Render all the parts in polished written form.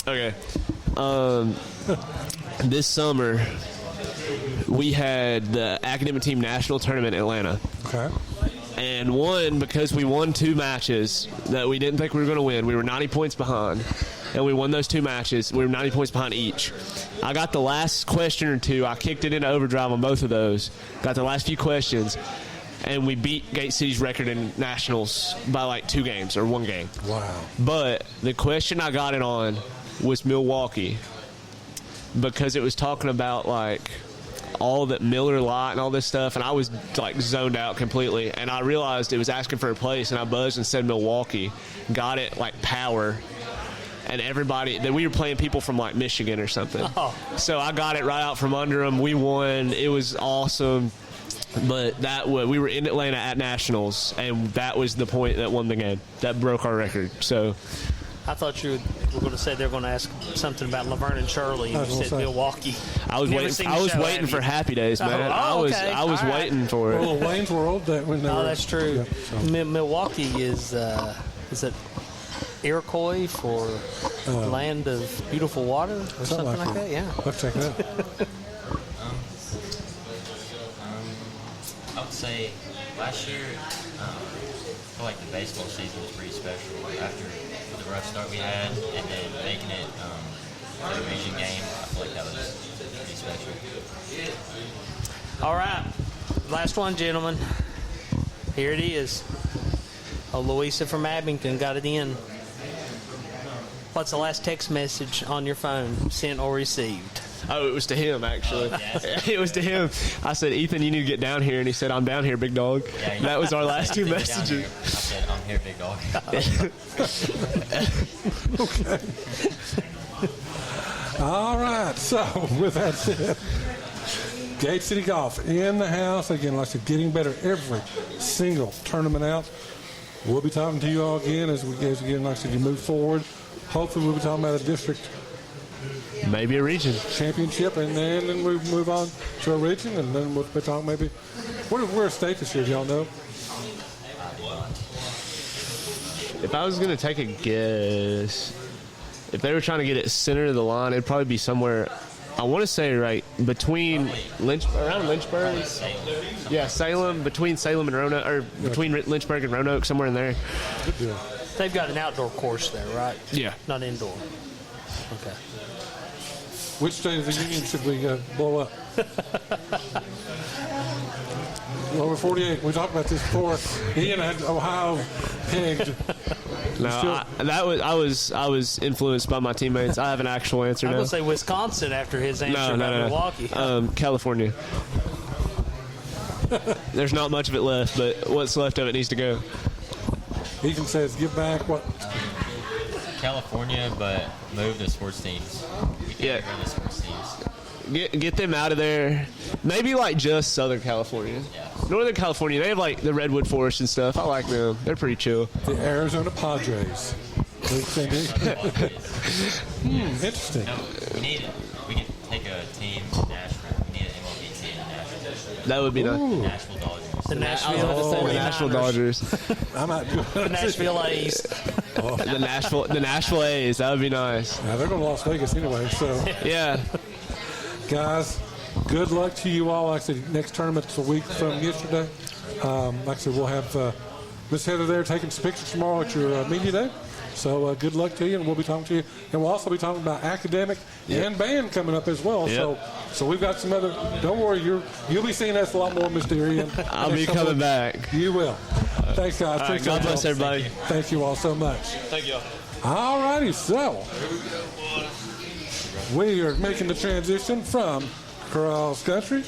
Okay. This summer, we had the academic team national tournament in Atlanta. Okay. And won because we won 2 matches that we didn't think we were going to win. We were 90 points behind. And we won those 2 matches. We were 90 points behind each. I got the last question or 2. I kicked it into overdrive on both of those. Got the last few questions. And we beat Gate City's record in nationals by like 2 games or 1 game. Wow. But the question I got it on was Milwaukee. Because it was talking about like all that Miller Lite and all this stuff, and I was like zoned out completely, and I realized it was asking for a place, and I buzzed and said Milwaukee. Got it like power, and everybody that we were playing people from like Michigan or something. So I got it right out from under them. We won. It was awesome. But we were in Atlanta at nationals, and that was the point that won the game. That broke our record. So I thought you were going to say they were going to ask something about Laverne and Shirley, and you said Milwaukee. I was waiting for Happy Days, man. I was waiting for it. Well, Wayne's World. That's true. Yeah, Milwaukee is it Iroquois for land of beautiful water or something like that? Yeah. Let's check it out. I would say last year, I feel like the baseball season was pretty special. After the rough start we had, and then making it a division game, I feel like that was pretty special. All right. Last one, gentlemen. Here it is. Oh, Louisa from Abington got it in. What's the last text message on your phone, sent or received? Oh, it was to him, actually. It was to him. I said, Ethan, you need to get down here. And he said, I'm down here, big dog. Yeah, that was our last 2 messages. I said, I'm here, big dog. Okay. All right. So, with that said, Gate City Golf in the house. Again, like I said, getting better every single tournament out. We'll be talking to you all again as again, like I said, you move forward. Hopefully, we'll be talking about a district. Maybe a region championship, and then we move on to a region, and then we'll be talking maybe. We're a state this year, do y'all know? If I was going to take a guess, if they were trying to get it center of the line, it'd probably be somewhere, I want to say right between around Lynchburg. Yeah, Salem, between Salem and Roanoke, or between Lynchburg and Roanoke, somewhere in there. Good deal. They've got an outdoor course there, right? Yeah. Not indoor. Okay. Which state of the union should we blow up? Over 48. We talked about this before. Ian had Ohio pegged. No, I was influenced by my teammates. I have an actual answer now. I'm going to say Wisconsin after his answer about Milwaukee. California. There's not much of it left, but what's left of it needs to go. Ethan says, give back what? California, but move the sports teams. Yeah. The sports teams. Get them out of there. Maybe like just Southern California. Yeah. Northern California, they have like the Redwood Forest and stuff. I like them. They're pretty chill. The Arizona Padres. Interesting. No, we can take a team to Nashville. We need an MLB team in Nashville. That would be nice. Nashville Dodgers. The Nashville Dodgers. I'm not doing the Nashville A's. The Nashville A's. That would be nice. Now, they're going to Las Vegas anyway, so. Yeah. Guys, good luck to you all. Like I said, next tournament's a week from yesterday. Like I said, we'll have Miss Heather there taking some pictures tomorrow at your media day. So good luck to you, and we'll be talking to you. And we'll also be talking about academic and band coming up as well. Yep. So we've got some other. Don't worry, you'll be seeing us a lot more, Mr. Ian. I'll be coming back. You will. Thanks, guys. All right, God bless everybody. Thank you all so much. Thank you. All righty, so we are making the transition from cross country.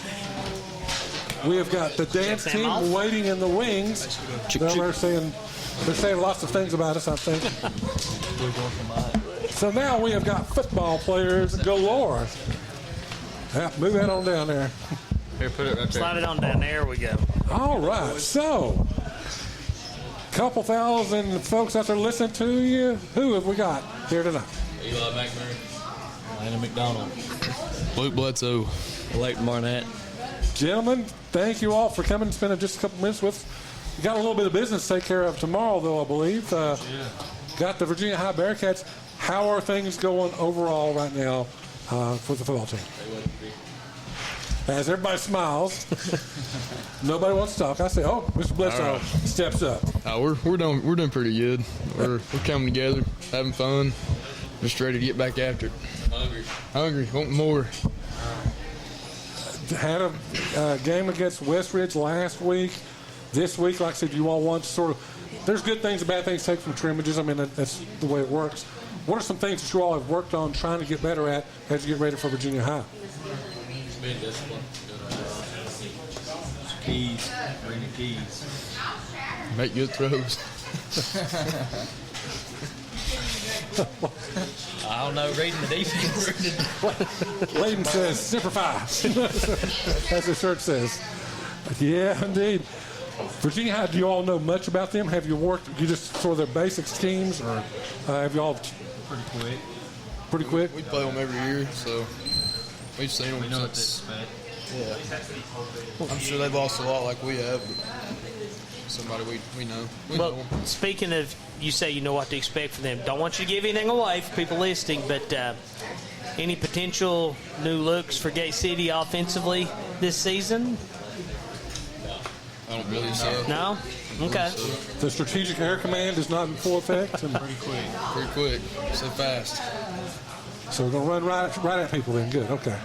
We have got the dance team waiting in the wings. They're saying lots of things about us, I think. So now we have got football players galore. Yeah, move that on down there. Here, put it right there. Slide it on down. There we go. All right, so couple thousand folks out there listening to you. Who have we got here tonight? Eli McMurray, Landon McDonald, Luke Bledsoe, Leighton Barnett. Gentlemen, thank you all for coming and spending just a couple minutes with us. We got a little bit of business to take care of tomorrow, though, I believe. Got the Virginia High Bearcats. How are things going overall right now for the football team? As everybody smiles, nobody wants to talk. I say, "Oh, Mr. Bledsoe steps up." We're doing pretty good. We're coming together, having fun, just ready to get back after it. Hungry, wanting more. Had a game against Westridge last week. This week, like I said, you all want to sort of. There's good things and bad things to take from scrimmages. I mean, that's the way it works. What are some things that you all have worked on trying to get better at as you get ready for Virginia High? Being disciplined. Keys. Bring the keys. Make good throws. I don't know, reading the defense. Layden says, simplify, as the shirt says. Yeah, indeed. Virginia High, do you all know much about them? Have you worked, you just sort of their basic schemes, or have you all Pretty quick. pretty quick? We play them every year, so we've seen them We know what to since. expect. Yeah. I'm sure they've lost a lot like we have, but somebody we know. We know Well, 'em. speaking of, you say you know what to expect from them. Don't want you to give anything away for people listening, but any potential new looks for Gate City offensively this season? I don't believe so. No? Okay. The strategic air command is not in full effect, and Pretty quick, so fast. so we're going to run right at people then. Good, okay.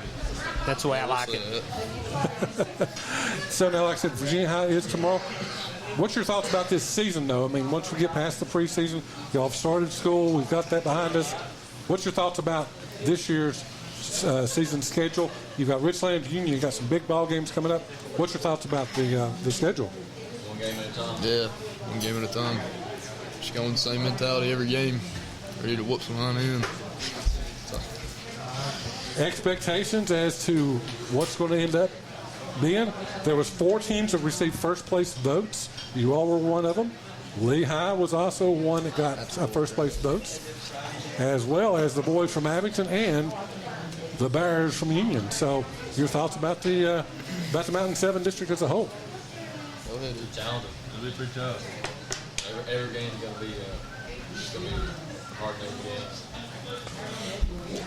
That's the way I like it. So now, like I said, Virginia High is tomorrow. What's your thoughts about this season, though? I mean, once we get past the preseason, y'all have started school. We've got that behind us. What's your thoughts about this year's season schedule? You've got Richland Union. You've got some big ball games coming up. What's your thoughts about the schedule? One game at a time. Yeah, one game at a time. Just going the same mentality every game. Ready to whoop some on in. Expectations as to what's going to end up being. There was 4 teams that received first place votes. You all were one of them. Lehigh was also one that got first place votes, as well as the boys from Abington and the Bears from Union. So, your thoughts about the Mountain 7 district as a whole? Go ahead. Talented. It'll be pretty tough. Every game's gonna be a hard-nosed game.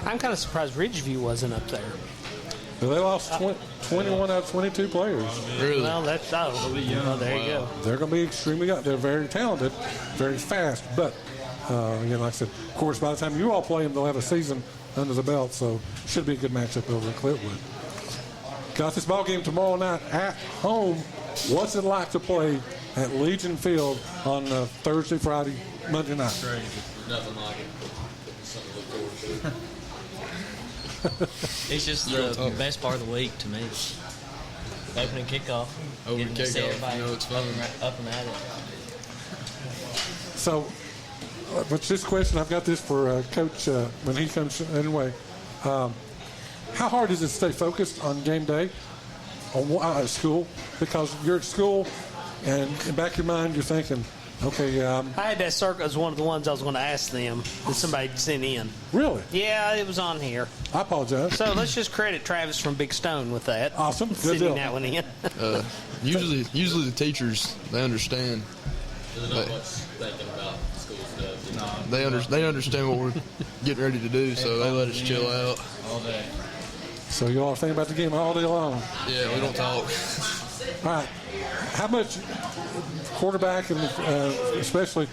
I'm kind of surprised Ridgeview wasn't up there. Well, they lost 21 out of 22 players. Really? Well, that's well, there you go. They're going to be extremely good. They're very talented, very fast. But, like I said, of course, by the time you all play them, they'll have a season under the belt. So, should be a good matchup over in Clintwood. Got this ball game tomorrow night at home. What's it like to play at Legion Field on Thursday, Friday, Monday night? Crazy. Nothing like it. Something to look forward to. It's just the best part of the week to me. Opening kickoff. Opening getting to see kickoff, everybody you know, it's fun. Up and at it. So, but this question, I've got this for Coach when he comes anyway. How hard is it to stay focused on game day at school? Because you're at school, and in the back of your mind, you're thinking, okay, I had that circle as one of the ones I was going to ask them that somebody sent in. really? Yeah, it was on here. I apologize. So let's just credit Travis from Big Stone with that. Awesome. Good Sending deal. that one in. Usually the teachers, they understand. There's not much thinking about school stuff. They understand what we're getting ready to do, so they let us chill out. All day. So you all are thinking about the game all day long. Yeah, we don't talk. All right. How much quarterback and especially,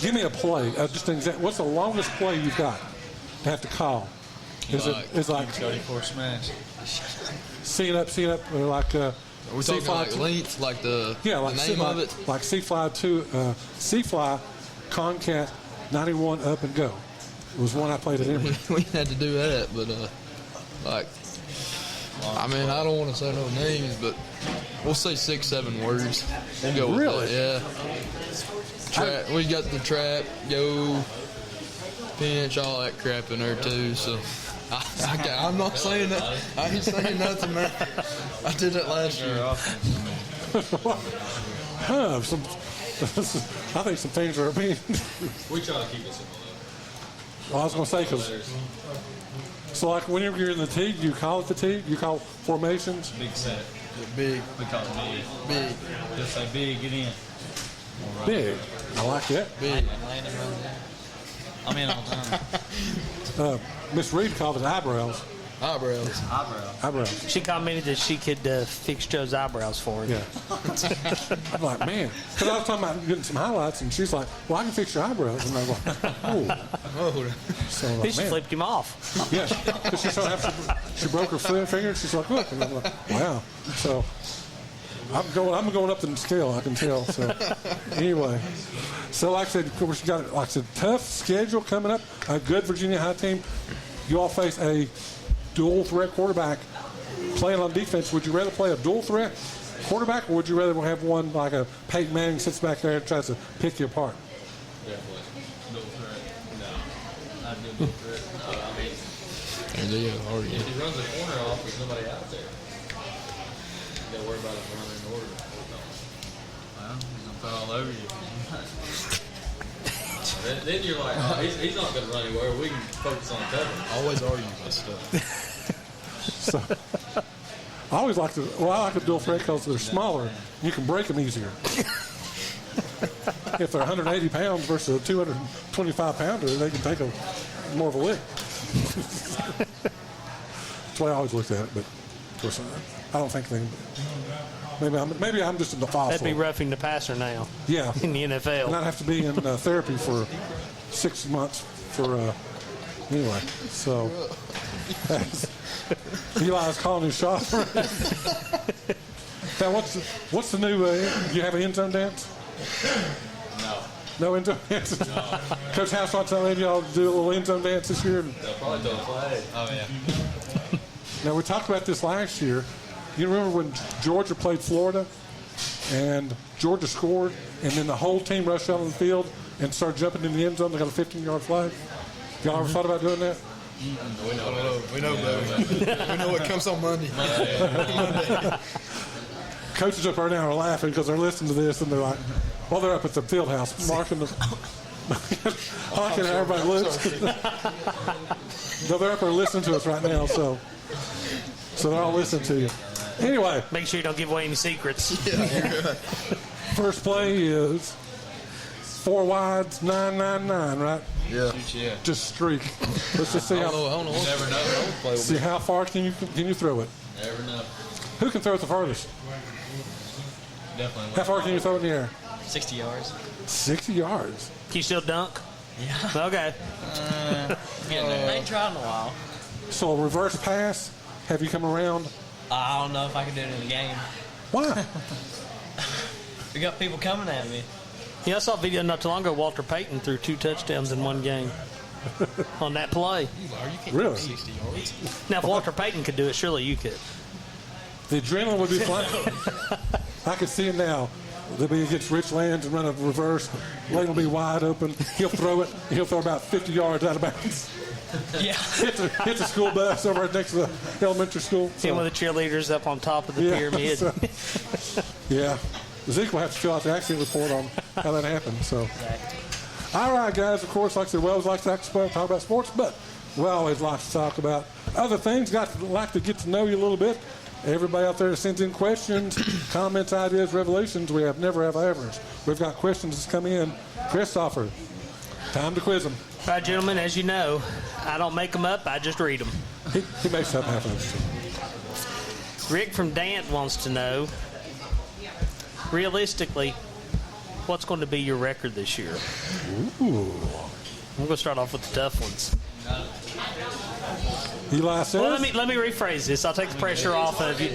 give me a play. Just an example. What's the longest play you've got to have to call? Is it like Cody for smash. seeing up, or like We're talking like length, like the name of it. like C-Fly 2, C-Fly, Concat 91 up and go. It was one I played at Emory. We had to do that, but I mean, I don't want to say no names, but we'll say 6-7 words. We'll go with Really? that. Yeah. We got the trap, go, pinch, all that crap in there too. So I'm not saying that. I ain't saying nothing, man. I did that last year. I think some things are being. We try to keep it simple. Well, I was going to say, because. So, like, whenever you're in the tee, you call it the tee? You call formations? Big set. Big, We call it big. big, Just say big, get in. Big. I like that. big. I'm in all the time. Miss Reed called it eyebrows. Eyebrows. Eyebrows. She commented that she could fix Joe's eyebrows for him. Yeah. I'm like, man. Because I was talking about getting some highlights, and she's like, well, I can fix your eyebrows. And I was like, oh. So I'm He like, just man. flipped him off. Yeah. Because she saw how she broke her finger, and she's like, look. And I'm like, wow. So I'm going up the scale, I can tell. So anyway. So like I said, of course, you got, like I said, tough schedule coming up. A good Virginia High team. You all face a dual threat quarterback playing on defense. Would you rather play a dual threat quarterback, or would you rather have one like a Peyton Manning sits back there and tries to pick you apart? Definitely. Dual threat. No. I'd do dual threat. I mean, if he runs the corner off, there's nobody out there. You got to worry about him running in order. Well, he's going to throw all over you. Then you're like, oh, he's not going to run anywhere. We can focus on covering. Always argue about stuff. So I always like I like the dual threat because they're smaller. You can break them easier. If they're 180 pounds versus a 225 pounder, they can take more of a lick. That's the way I always looked at it, but of course I don't think they. Maybe I'm just in the fossil. That'd be roughing the passer now. Yeah. In the NFL. And I'd have to be in therapy for 6 months for anyway. So Eli's calling his shot. Now what's the new? You have an end zone dance? No end zone dance. No. Coach House wants to let y'all do a little end zone dance this year. They'll probably throw a flag. Oh, yeah. Now, we talked about this last year. You remember when Georgia played Florida and Georgia scored, and then the whole team rushed out on the field and started jumping in the end zone? They got a 15-yard flag. Y'all ever thought about doing that? We know, baby. We know what comes on Monday. Coaches up there now are laughing because they're listening to this, and they're like, well, they're up at the field house marking the. Marking how everybody looks. No, they're up there listening to us right now, so they're all listening to you. Anyway. Make sure you don't give away any secrets. First play is 4 wides, 9-9-9, right? Yeah. Just streak. Let's just see I don't know. Never know. see how far can you throw it. Never know. Who can throw it the farthest? Definitely. How far can you throw it in the air? 60 yards. 60 yards. Can you still dunk? Yeah. Okay. Getting there. I ain't tried in a while. So a reverse pass, have you come around? I don't know if I can do it in the game. Why? We got people coming at me. Yeah, I saw a video not too long ago. Walter Payton threw 2 touchdowns in one game on that play. Really? 60 yards. Now, if Walter Payton could do it, surely you could. The adrenaline would be flying. I can see it now. They'll be against Rich Lands and run a reverse. Lane will be wide open. He'll throw it. He'll throw about 50 yards out of bounds. Yeah. Hit the school bus over next to the elementary school. Him with the cheerleaders up on top of the pyramid. Yeah. Zeke will have to fill out the accident report on how that happened. So, all right, guys. Of course, like I said, we always like to talk about sports, but we always like to talk about other things. Like to get to know you a little bit. Everybody out there that sends in questions, comments, ideas, revelations, we have never have average. We've got questions that's come in. Christopher, time to quiz them. All right, gentlemen, as you know, I don't make them up. I just read them. He makes up half of them. Rick from Dant wants to know, realistically, what's going to be your record this year? Ooh. I'm going to start off with the tough ones. Eli says. Well, let me rephrase this. I'll take the pressure off of you.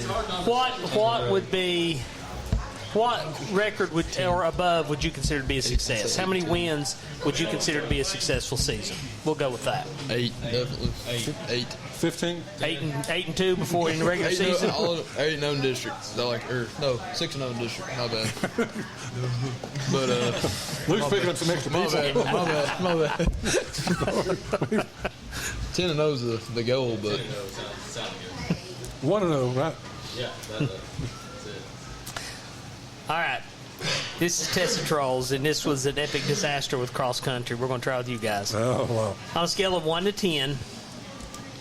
What record or above would you consider to be a success? How many wins would you consider to be a successful season? We'll go with that. 8, definitely. 8. 15. 8-2 before in the regular season. 8-0 district. 6-0 district. My bad. But Luke's picking up some extra my people. bad. 10-0 is the goal, but 1-0, right? Yeah, that's it. All right. This is Tessa Trolls, and this was an epic disaster with cross country. We're going to try with you guys. Oh, wow. On a scale of 1 to 10,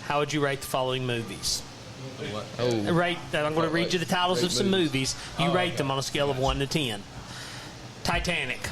how would you rate the following movies? I'm going to read you the titles of some movies. You rate them on a scale of 1 to 10. Titanic.